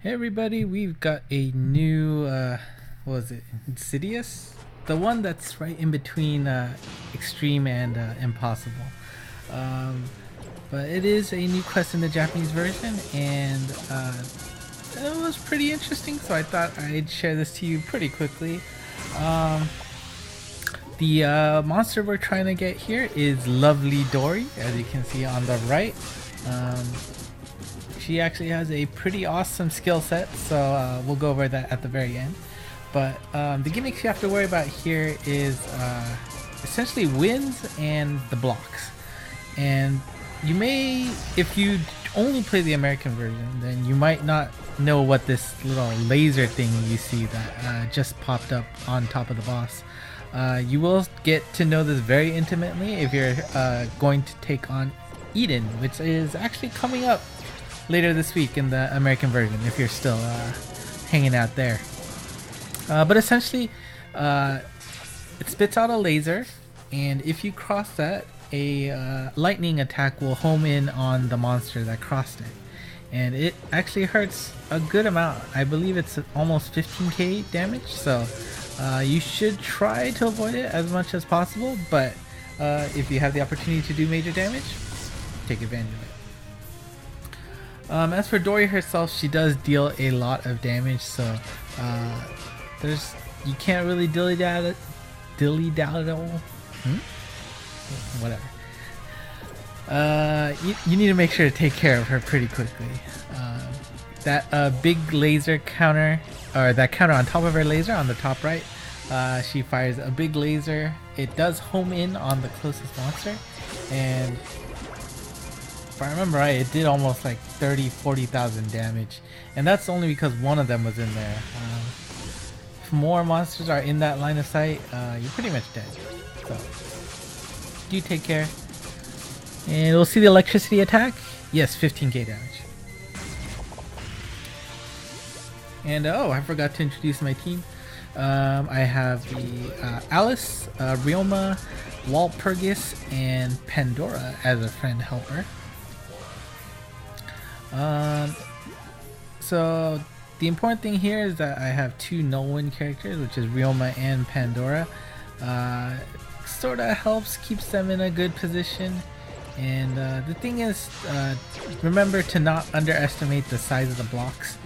Hey everybody, we've got a new, what was it, Insidious? The one that's right in between Extreme and Impossible. Um, but it is a new quest in the Japanese version, and it was pretty interesting, so I thought I'd share this to you pretty quickly. Um, the monster we're trying to get here is Lovely Dory, as you can see on the right. Um, she actually has a pretty awesome skill set, so we'll go over that at the very end. But the gimmicks you have to worry about here is essentially wins and the blocks. And you may, if you only play the American version, then you might not know what this little laser thing you see that just popped up on top of the boss. You will get to know this very intimately if you're going to take on Eden, which is actually coming up later this week in the American version if you're still hanging out there. But essentially, it spits out a laser, and if you cross that, a lightning attack will home in on the monster that crossed it. And it actually hurts a good amount. I believe it's almost 15k damage, so you should try to avoid it as much as possible, but if you have the opportunity to do major damage, take advantage of it. As for Dory herself, she does deal a lot of damage, so you can't really dilly dally whatever. You need to make sure to take care of her pretty quickly. That big laser counter, or that counter on top of her laser on the top right, she fires a big laser. It does home in on the closest monster, and if I remember right, it did almost like 40,000 damage, and that's only because one of them was in there. If more monsters are in that line of sight, you're pretty much dead. So do take care. And we'll see the electricity attack. Yes, 15k damage. And oh, I forgot to introduce my team. I have the Alice, Ryoma, Walpurgis, and Pandora as a friend helper. So the important thing here is that I have two no-win characters, which is Ryoma and Pandora. Sorta helps, keeps them in a good position. And the thing is, remember to not underestimate the size of the blocks.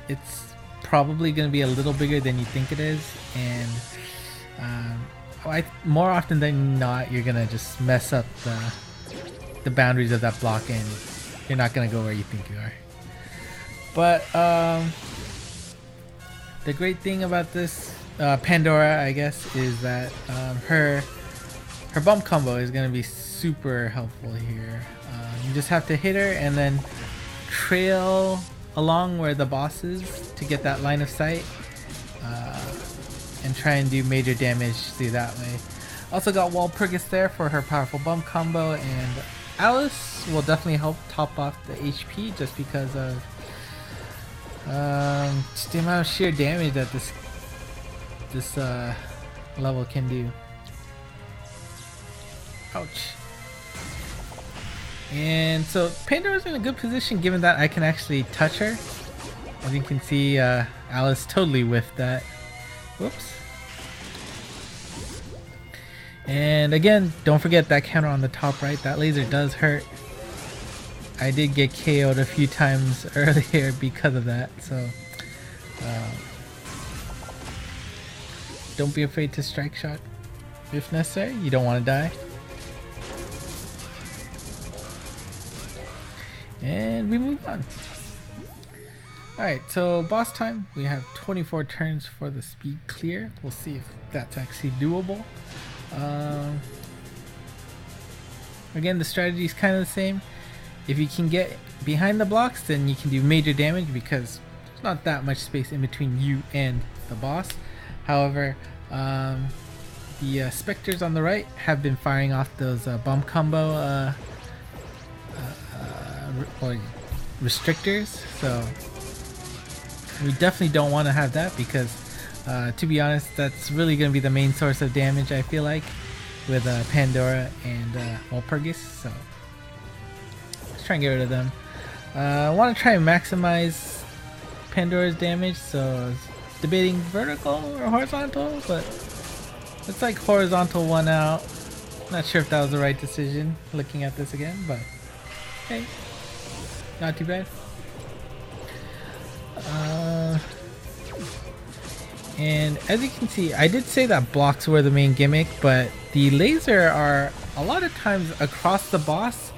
It's probably going to be a little bigger than you think it is, and more often than not, you're going to just mess up the boundaries of that block, and you're not going to go where you think you are. But the great thing about this Pandora, I guess, is that her bump combo is going to be super helpful here. You just have to hit her and then trail along where the boss is to get that line of sight, and try and do major damage through that way. Also got Walpurgis there for her powerful bump combo, and Alice will definitely help top off the HP just because of just the amount of sheer damage that this level can do. Ouch. And so Pandora's in a good position given that I can actually touch her. As you can see, Alice totally whiffed that. Whoops. And again, don't forget that counter on the top right. That laser does hurt. I did get KO'd a few times earlier because of that, so don't be afraid to strike shot if necessary. You don't want to die. And we move on. Alright, so boss time. We have 24 turns for the speed clear. We'll see if that's actually doable. Again, the strategy is kind of the same. If you can get behind the blocks, then you can do major damage because there's not that much space in between you and the boss. However, the specters on the right have been firing off those bump combo or restrictors, so we definitely don't want to have that because to be honest, that's really going to be the main source of damage, I feel like, with Pandora and Walpurgis. So let's try and get rid of them. I want to try and maximize Pandora's damage, so I was debating vertical or horizontal, but it's like horizontal won out. Not sure if that was the right decision looking at this again, but hey, not too bad. And as you can see, I did say that blocks were the main gimmick, but the laser are a lot of times across the boss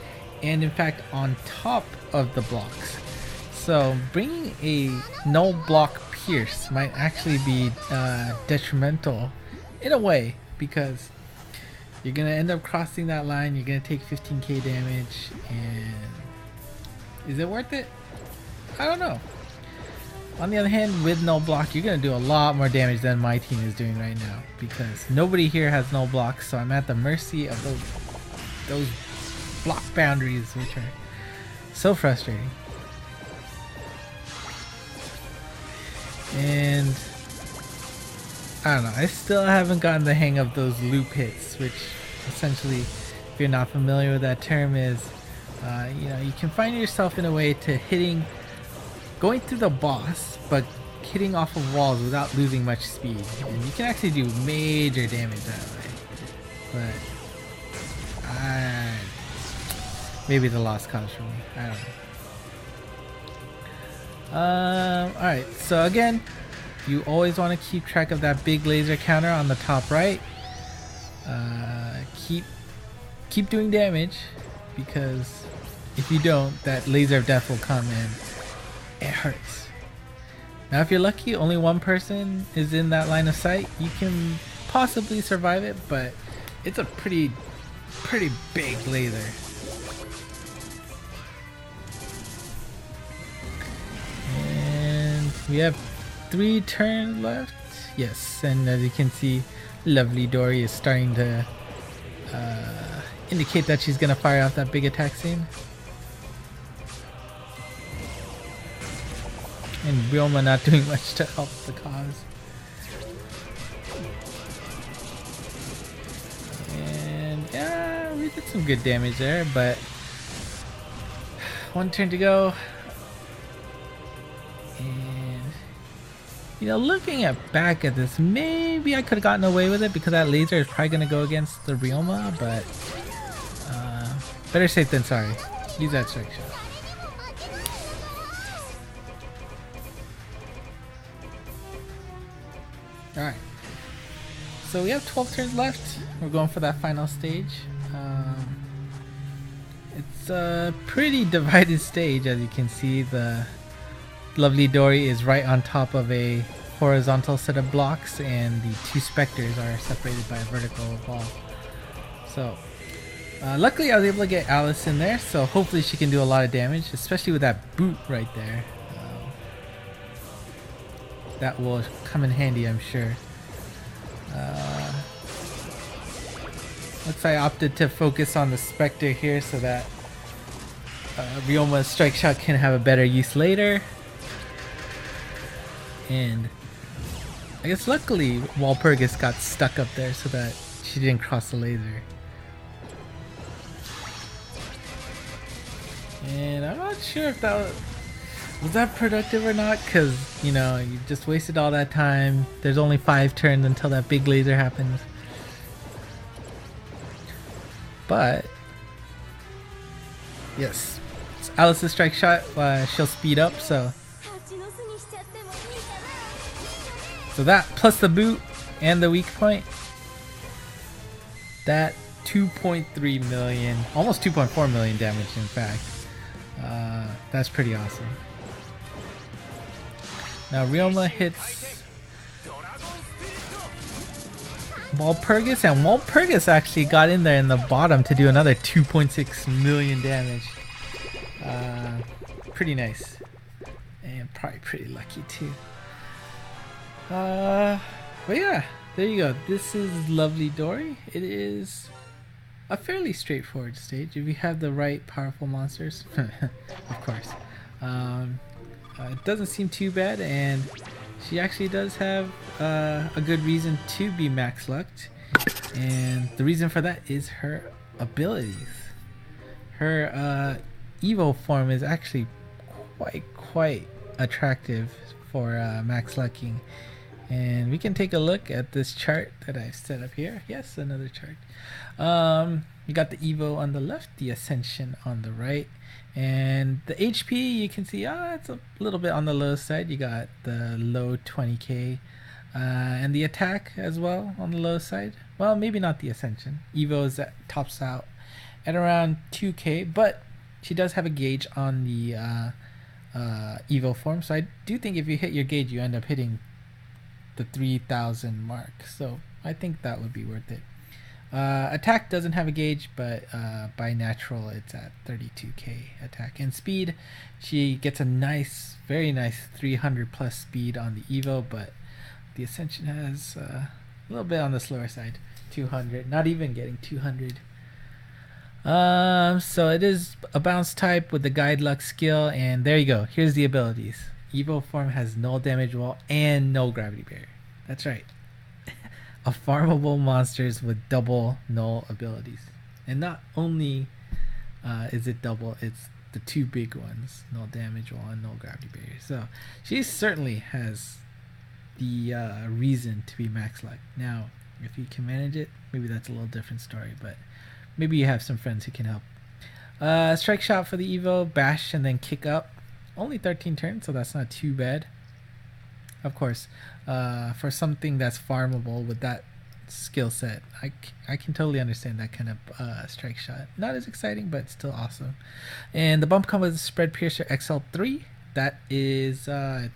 and in fact on top of the blocks. So bringing a no block pierce might actually be detrimental in a way, because you're gonna end up crossing that line, you're gonna take 15k damage, and is it worth it? I don't know. On the other hand, with no block, you're gonna do a lot more damage than my team is doing right now, because nobody here has no block, so I'm at the mercy of those block boundaries, which are so frustrating. And I don't know, I still haven't gotten the hang of those loop hits, which essentially, if you're not familiar with that term, is you know, you can find yourself in a way to going through the boss, but hitting off of walls without losing much speed, and you can actually do major damage that way. But maybe the lost cause for me, I don't know. Alright, so again, you always want to keep track of that big laser counter on the top right. Keep doing damage, because if you don't, that laser of death will come in. It hurts. Now if you're lucky, only one person is in that line of sight, you can possibly survive it, but it's a pretty big laser. And we have 3 turns left. Yes, and as you can see, lovely Dory is starting to indicate that she's gonna fire off that big attack scene. And Ryoma not doing much to help the cause. And yeah, we did some good damage there, but 1 turn to go. And you know, looking back at this, maybe I could have gotten away with it, because that laser is probably gonna go against the Ryoma, but better safe than sorry. Use that strike shot. Alright, so we have 12 turns left. We're going for that final stage. It's a pretty divided stage, as you can see. The lovely Dory is right on top of a horizontal set of blocks, and the 2 specters are separated by a vertical wall. So luckily I was able to get Alice in there, so hopefully she can do a lot of damage, especially with that boot right there. That will come in handy, I'm sure. Looks like I opted to focus on the Spectre here so that Ryoma's strike shot can have a better use later. And I guess luckily Walpurgis got stuck up there so that she didn't cross the laser. And I'm not sure if that was that productive or not, because you know, you just wasted all that time. There's only 5 turns until that big laser happens. But yes, it's Alice's strike shot. She'll speed up, so that plus the boot and the weak point, that 2.3 million, almost 2.4 million damage in fact. That's pretty awesome. Now Ryoma hits Walpurgis, and Walpurgis actually got in there in the bottom to do another 2.6 million damage. Pretty nice. And probably pretty lucky too. But yeah, there you go. This is lovely Dory. It is a fairly straightforward stage if you have the right powerful monsters. Of course. It doesn't seem too bad, and she actually does have a good reason to be max lucked, and the reason for that is her abilities. Her Evo form is actually quite attractive for max lucking. And we can take a look at this chart that I've set up here. Yes, another chart. You got the Evo on the left, the Ascension on the right, and the HP you can see it's a little bit on the low side. You got the low 20k, and the attack as well on the low side. Well, maybe not the Ascension. Evo is tops out at around 2k, but she does have a gauge on the Evo form. So I do think if you hit your gauge, you end up hitting the 3,000 mark. So I think that would be worth it. Attack doesn't have a gauge, but by natural it's at 32k attack. And speed, she gets a nice, very nice 300 plus speed on the Evo, but the Ascension has a little bit on the slower side, 200, not even getting 200. So it is a bounce type with the guide luck skill, and there you go. Here's the abilities. Evo form has null damage wall and no gravity barrier. That's right. A farmable monsters with double null abilities. And not only is it double, it's the two big ones, null damage wall and null gravity barrier. So she certainly has the reason to be max luck. Now, if you can manage it, maybe that's a little different story, but maybe you have some friends who can help. Strike shot for the Evo, bash and then kick up. Only 13 turns, so that's not too bad. Of course, for something that's farmable with that skill set, I can totally understand that kind of strike shot. Not as exciting, but still awesome. And the bump combo is Spread Piercer XL3. That is,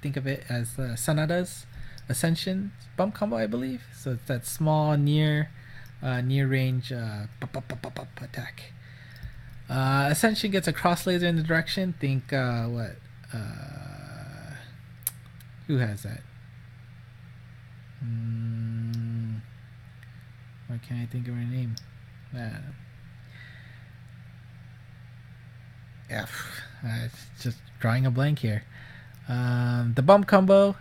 think of it as Sanada's Ascension bump combo, I believe. So it's that small near range attack. Ascension gets a cross laser in the direction. Think who has that? Why can't I think of her name? Just drawing a blank here. The bump combo,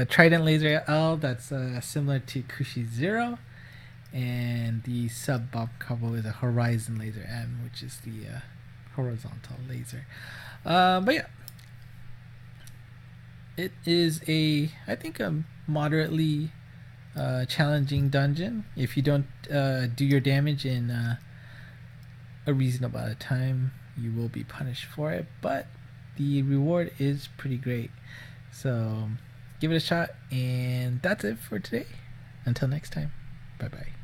Trident Laser L, that's similar to Kushi Zero, and the sub bump combo is a Horizon Laser M, which is the horizontal laser. But yeah, it is I think a moderately challenging dungeon. If you don't do your damage in a reasonable amount of time, you will be punished for it, but the reward is pretty great. So give it a shot, and that's it for today. Until next time, bye bye.